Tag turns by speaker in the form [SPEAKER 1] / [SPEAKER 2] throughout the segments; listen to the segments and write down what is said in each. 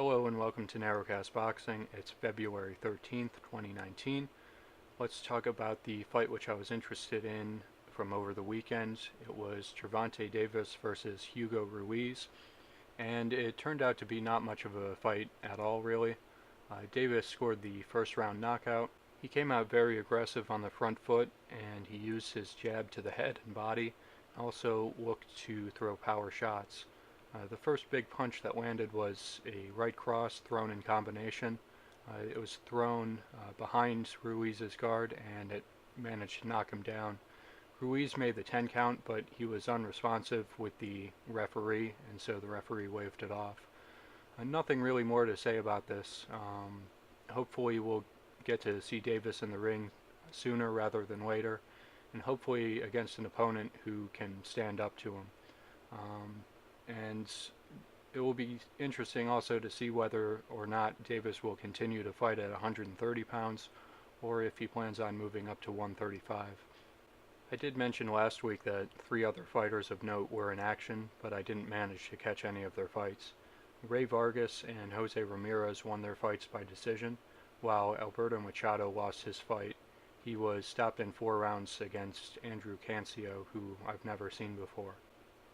[SPEAKER 1] Hello and welcome to Narrowcast Boxing. It's February 13th, 2019. Let's talk about the fight which I was interested in from over the weekend. It was Gervonta Davis versus Hugo Ruiz, and it turned out to be not much of a fight at all, really. Davis scored the first round knockout. He came out very aggressive on the front foot, and he used his jab to the head and body, also looked to throw power shots. The first big punch that landed was a right cross thrown in combination. It was thrown behind Ruiz's guard, and it managed to knock him down. Ruiz made the 10 count, but he was unresponsive with the referee, and so the referee waved it off. Nothing really more to say about this. Hopefully we'll get to see Davis in the ring sooner rather than later, and hopefully against an opponent who can stand up to him. And it will be interesting also to see whether or not Davis will continue to fight at 130 pounds or if he plans on moving up to 135. I did mention last week that 3 other fighters of note were in action, but I didn't manage to catch any of their fights. Ray Vargas and Jose Ramirez won their fights by decision, while Alberto Machado lost his fight. He was stopped in 4 rounds against Andrew Cancio, who I've never seen before.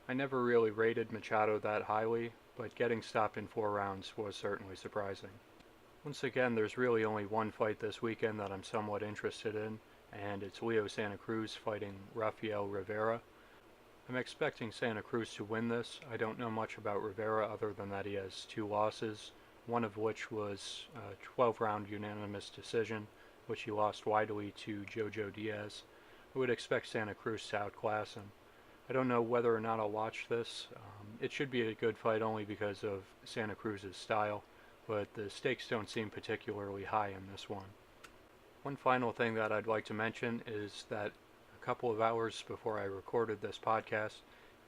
[SPEAKER 1] I never really rated Machado that highly, but getting stopped in 4 rounds was certainly surprising. Once again, there's really only one fight this weekend that I'm somewhat interested in, and it's Leo Santa Cruz fighting Rafael Rivera. I'm expecting Santa Cruz to win this. I don't know much about Rivera other than that he has 2 losses, one of which was a 12-round unanimous decision, which he lost widely to Jojo Diaz. I would expect Santa Cruz to outclass him. I don't know whether or not I'll watch this. It should be a good fight only because of Santa Cruz's style, but the stakes don't seem particularly high in this one. One final thing that I'd like to mention is that a couple of hours before I recorded this podcast,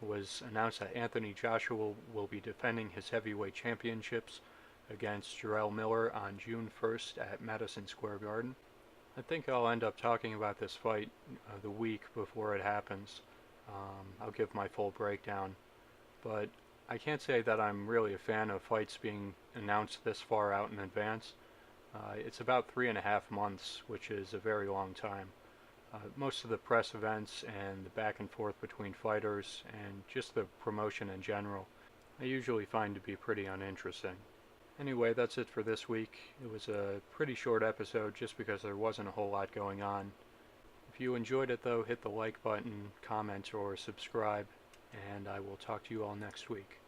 [SPEAKER 1] it was announced that Anthony Joshua will be defending his heavyweight championships against Jarrell Miller on June 1st at Madison Square Garden. I think I'll end up talking about this fight the week before it happens. I'll give my full breakdown, but I can't say that I'm really a fan of fights being announced this far out in advance. It's about 3.5 months, which is a very long time. Most of the press events and the back and forth between fighters and just the promotion in general, I usually find to be pretty uninteresting. Anyway, that's it for this week. It was a pretty short episode just because there wasn't a whole lot going on. If you enjoyed it though, hit the like button, comment, or subscribe, and I will talk to you all next week.